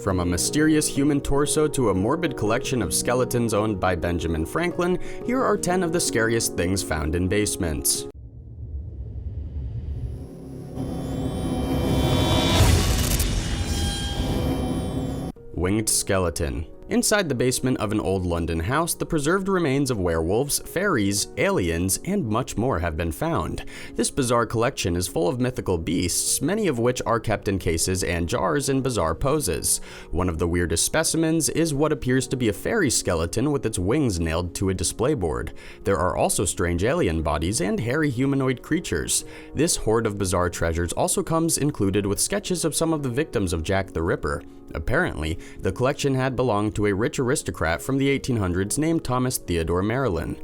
From a mysterious human torso to a morbid collection of skeletons owned by Benjamin Franklin, here are 10 of the scariest things found in basements. Winged skeleton. Inside the basement of an old London house, the preserved remains of werewolves, fairies, aliens, and much more have been found. This bizarre collection is full of mythical beasts, many of which are kept in cases and jars in bizarre poses. One of the weirdest specimens is what appears to be a fairy skeleton with its wings nailed to a display board. There are also strange alien bodies and hairy humanoid creatures. This hoard of bizarre treasures also comes included with sketches of some of the victims of Jack the Ripper. Apparently, the collection had belonged to a rich aristocrat from the 1800s named Thomas Theodore Marilyn.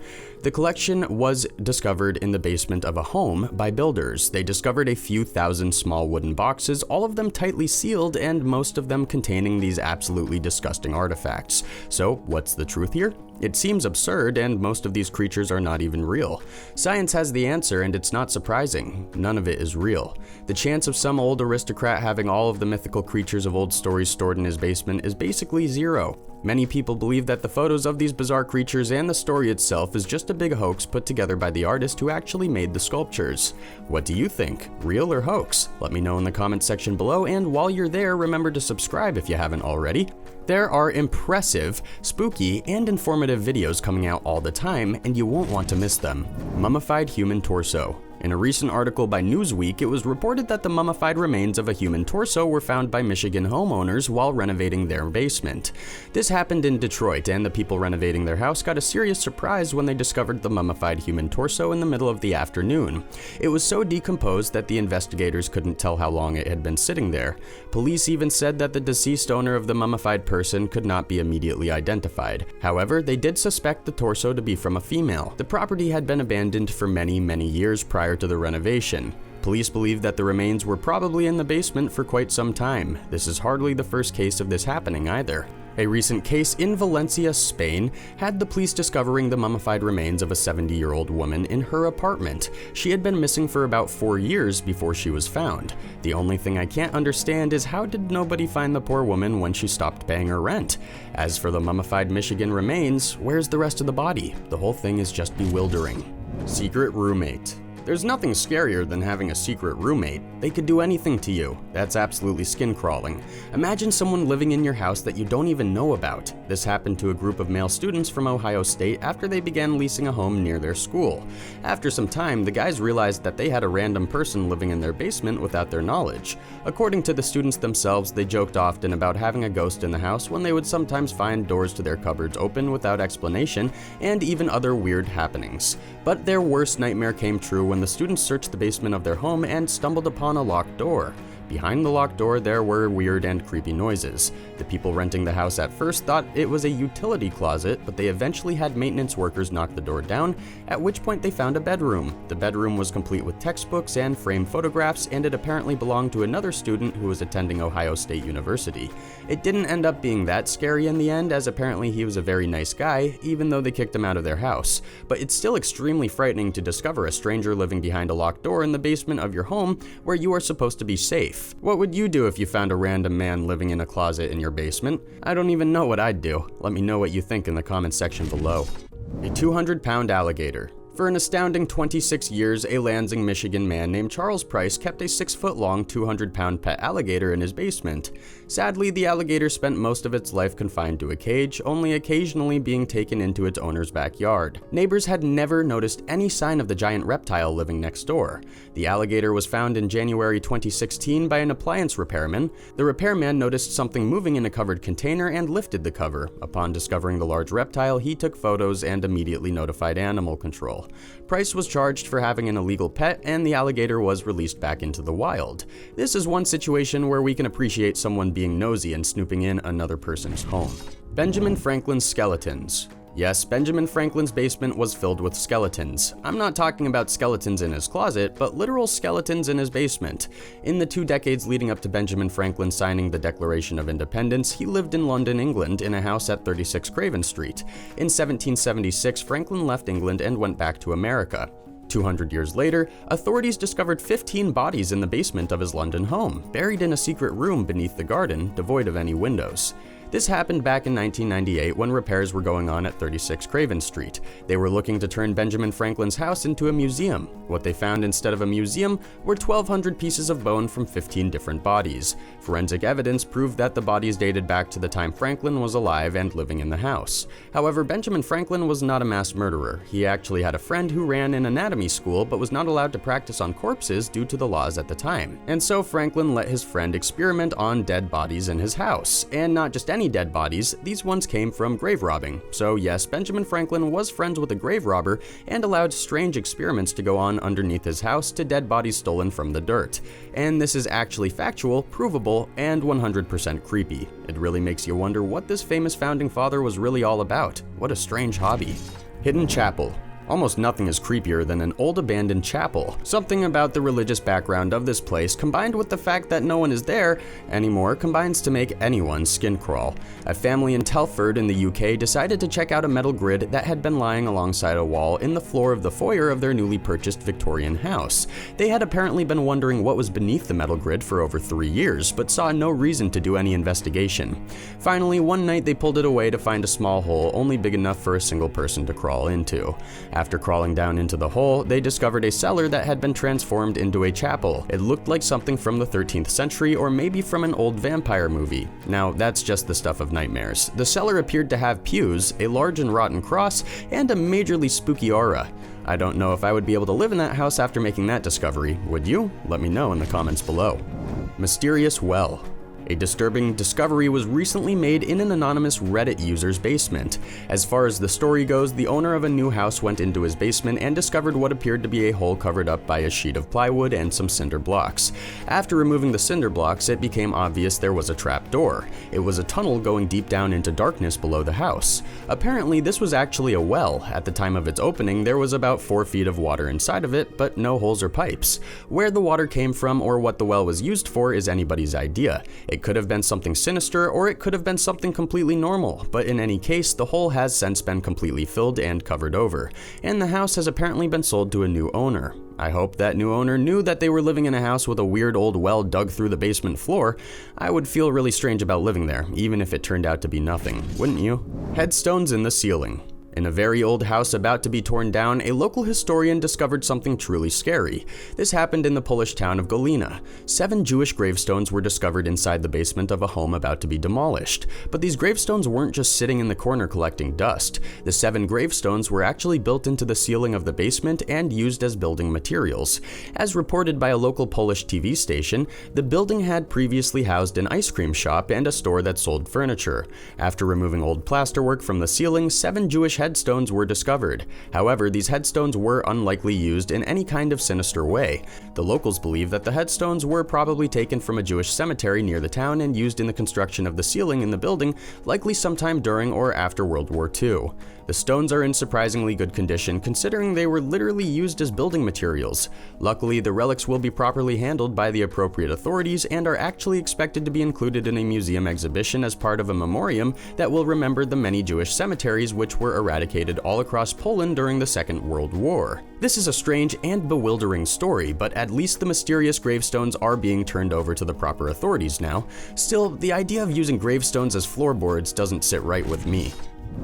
The collection was discovered in the basement of a home by builders. They discovered a few thousand small wooden boxes, all of them tightly sealed and most of them containing these absolutely disgusting artifacts. So, what's the truth here? It seems absurd, and most of these creatures are not even real. Science has the answer, and it's not surprising. None of it is real. The chance of some old aristocrat having all of the mythical creatures of old stories stored in his basement is basically zero. Many people believe that the photos of these bizarre creatures and the story itself is just a big hoax put together by the artist who actually made the sculptures. What do you think? Real or hoax? Let me know in the comments section below, and while you're there, remember to subscribe if you haven't already. There are impressive, spooky, and informative videos coming out all the time, and you won't want to miss them. Mummified human torso. In a recent article by Newsweek, it was reported that the mummified remains of a human torso were found by Michigan homeowners while renovating their basement. This happened in Detroit, and the people renovating their house got a serious surprise when they discovered the mummified human torso in the middle of the afternoon. It was so decomposed that the investigators couldn't tell how long it had been sitting there. Police even said that the deceased owner of the mummified person could not be immediately identified. However, they did suspect the torso to be from a female. The property had been abandoned for many years prior to the renovation. Police believe that the remains were probably in the basement for quite some time. This is hardly the first case of this happening either. A recent case in Valencia, Spain, had the police discovering the mummified remains of a 70-year-old woman in her apartment. She had been missing for about 4 years before she was found. The only thing I can't understand is how did nobody find the poor woman when she stopped paying her rent? As for the mummified Michigan remains, where's the rest of the body? The whole thing is just bewildering. Secret roommate. There's nothing scarier than having a secret roommate. They could do anything to you. That's absolutely skin-crawling. Imagine someone living in your house that you don't even know about. This happened to a group of male students from Ohio State after they began leasing a home near their school. After some time, the guys realized that they had a random person living in their basement without their knowledge. According to the students themselves, they joked often about having a ghost in the house when they would sometimes find doors to their cupboards open without explanation, and even other weird happenings. But their worst nightmare came true when the students searched the basement of their home and stumbled upon a locked door. Behind the locked door, there were weird and creepy noises. The people renting the house at first thought it was a utility closet, but they eventually had maintenance workers knock the door down, at which point they found a bedroom. The bedroom was complete with textbooks and framed photographs, and it apparently belonged to another student who was attending Ohio State University. It didn't end up being that scary in the end, as apparently he was a very nice guy, even though they kicked him out of their house. But it's still extremely frightening to discover a stranger living behind a locked door in the basement of your home where you are supposed to be safe. What would you do if you found a random man living in a closet in your basement? I don't even know what I'd do. Let me know what you think in the comments section below. A 200-pound alligator. For an astounding 26 years, a Lansing, Michigan man named Charles Price kept a 6-foot-long, 200-pound pet alligator in his basement. Sadly, the alligator spent most of its life confined to a cage, only occasionally being taken into its owner's backyard. Neighbors had never noticed any sign of the giant reptile living next door. The alligator was found in January 2016 by an appliance repairman. The repairman noticed something moving in a covered container and lifted the cover. Upon discovering the large reptile, he took photos and immediately notified animal control. Price was charged for having an illegal pet, and the alligator was released back into the wild. This is one situation where we can appreciate someone being nosy and snooping in another person's home. Benjamin Franklin's skeletons. Yes, Benjamin Franklin's basement was filled with skeletons. I'm not talking about skeletons in his closet, but literal skeletons in his basement. In the 2 decades leading up to Benjamin Franklin signing the Declaration of Independence, he lived in London, England, in a house at 36 Craven Street. In 1776, Franklin left England and went back to America. 200 years later, authorities discovered 15 bodies in the basement of his London home, buried in a secret room beneath the garden, devoid of any windows. This happened back in 1998 when repairs were going on at 36 Craven Street. They were looking to turn Benjamin Franklin's house into a museum. What they found instead of a museum were 1,200 pieces of bone from 15 different bodies. Forensic evidence proved that the bodies dated back to the time Franklin was alive and living in the house. However, Benjamin Franklin was not a mass murderer. He actually had a friend who ran an anatomy school but was not allowed to practice on corpses due to the laws at the time. And so Franklin let his friend experiment on dead bodies in his house. And not just any dead bodies, these ones came from grave robbing. So yes, Benjamin Franklin was friends with a grave robber and allowed strange experiments to go on underneath his house to dead bodies stolen from the dirt. And this is actually factual, provable, and 100% creepy. It really makes you wonder what this famous founding father was really all about. What a strange hobby. Hidden chapel. Almost nothing is creepier than an old abandoned chapel. Something about the religious background of this place, combined with the fact that no one is there anymore, combines to make anyone's skin crawl. A family in Telford in the UK decided to check out a metal grid that had been lying alongside a wall in the floor of the foyer of their newly purchased Victorian house. They had apparently been wondering what was beneath the metal grid for over 3 years, but saw no reason to do any investigation. Finally, one night they pulled it away to find a small hole only big enough for a single person to crawl into. After crawling down into the hole, they discovered a cellar that had been transformed into a chapel. It looked like something from the 13th century or maybe from an old vampire movie. Now, that's just the stuff of nightmares. The cellar appeared to have pews, a large and rotten cross, and a majorly spooky aura. I don't know if I would be able to live in that house after making that discovery. Would you? Let me know in the comments below. Mysterious well. A disturbing discovery was recently made in an anonymous Reddit user's basement. As far as the story goes, the owner of a new house went into his basement and discovered what appeared to be a hole covered up by a sheet of plywood and some cinder blocks. After removing the cinder blocks, it became obvious there was a trap door. It was a tunnel going deep down into darkness below the house. Apparently, this was actually a well. At the time of its opening, there was about 4 feet of water inside of it, but no holes or pipes. Where the water came from or what the well was used for is anybody's idea. It could have been something sinister, or it could have been something completely normal, but in any case, the hole has since been completely filled and covered over, and the house has apparently been sold to a new owner. I hope that new owner knew that they were living in a house with a weird old well dug through the basement floor. I would feel really strange about living there, even if it turned out to be nothing, wouldn't you? Headstones in the ceiling. In a very old house about to be torn down, a local historian discovered something truly scary. This happened in the Polish town of Galina. 7 Jewish gravestones were discovered inside the basement of a home about to be demolished. But these gravestones weren't just sitting in the corner collecting dust. The 7 gravestones were actually built into the ceiling of the basement and used as building materials. As reported by a local Polish TV station, the building had previously housed an ice cream shop and a store that sold furniture. After removing old plasterwork from the ceiling, 7 Jewish headstones were discovered. However, these headstones were unlikely used in any kind of sinister way. The locals believe that the headstones were probably taken from a Jewish cemetery near the town and used in the construction of the ceiling in the building, likely sometime during or after World War II. The stones are in surprisingly good condition considering they were literally used as building materials. Luckily, the relics will be properly handled by the appropriate authorities and are actually expected to be included in a museum exhibition as part of a memoriam that will remember the many Jewish cemeteries which were eradicated all across Poland during the Second World War. This is a strange and bewildering story, but at least the mysterious gravestones are being turned over to the proper authorities now. Still, the idea of using gravestones as floorboards doesn't sit right with me.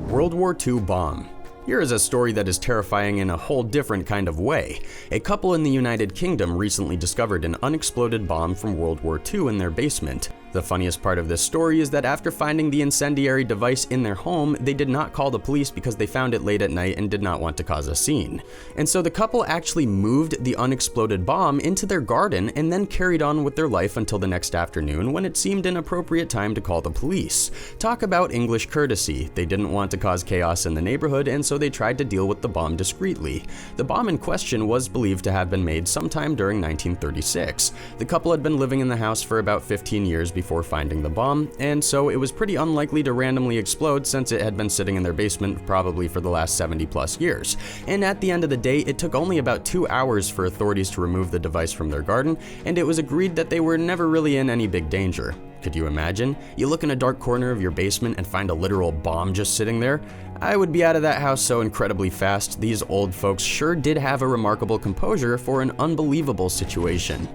World War II bomb. Here is a story that is terrifying in a whole different kind of way. A couple in the United Kingdom recently discovered an unexploded bomb from World War II in their basement. The funniest part of this story is that after finding the incendiary device in their home, they did not call the police because they found it late at night and did not want to cause a scene. And so the couple actually moved the unexploded bomb into their garden and then carried on with their life until the next afternoon when it seemed an appropriate time to call the police. Talk about English courtesy. They didn't want to cause chaos in the neighborhood, and so they tried to deal with the bomb discreetly. The bomb in question was believed to have been made sometime during 1936. The couple had been living in the house for about 15 years before finding the bomb, and so it was pretty unlikely to randomly explode since it had been sitting in their basement probably for the last 70+ years. And at the end of the day, it took only about 2 hours for authorities to remove the device from their garden, and it was agreed that they were never really in any big danger. Could you imagine? You look in a dark corner of your basement and find a literal bomb just sitting there? I would be out of that house so incredibly fast. These old folks sure did have a remarkable composure for an unbelievable situation.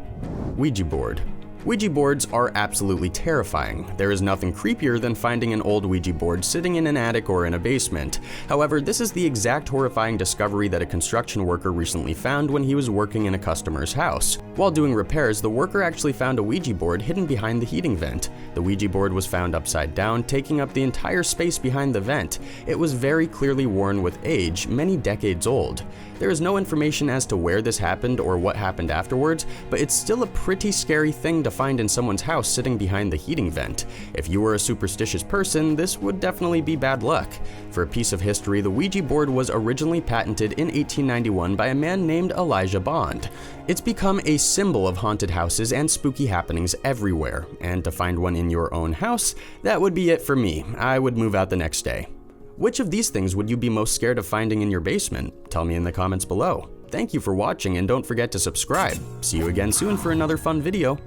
Ouija board. Ouija boards are absolutely terrifying. There is nothing creepier than finding an old Ouija board sitting in an attic or in a basement. However, this is the exact horrifying discovery that a construction worker recently found when he was working in a customer's house. While doing repairs, the worker actually found a Ouija board hidden behind the heating vent. The Ouija board was found upside down, taking up the entire space behind the vent. It was very clearly worn with age, many decades old. There is no information as to where this happened or what happened afterwards, but it's still a pretty scary thing to find in someone's house sitting behind the heating vent. If you were a superstitious person, this would definitely be bad luck. For a piece of history, the Ouija board was originally patented in 1891 by a man named Elijah Bond. It's become a symbol of haunted houses and spooky happenings everywhere, and to find one in your own house, that would be it for me. I would move out the next day. Which of these things would you be most scared of finding in your basement? Tell me in the comments below. Thank you for watching, and don't forget to subscribe. See you again soon for another fun video.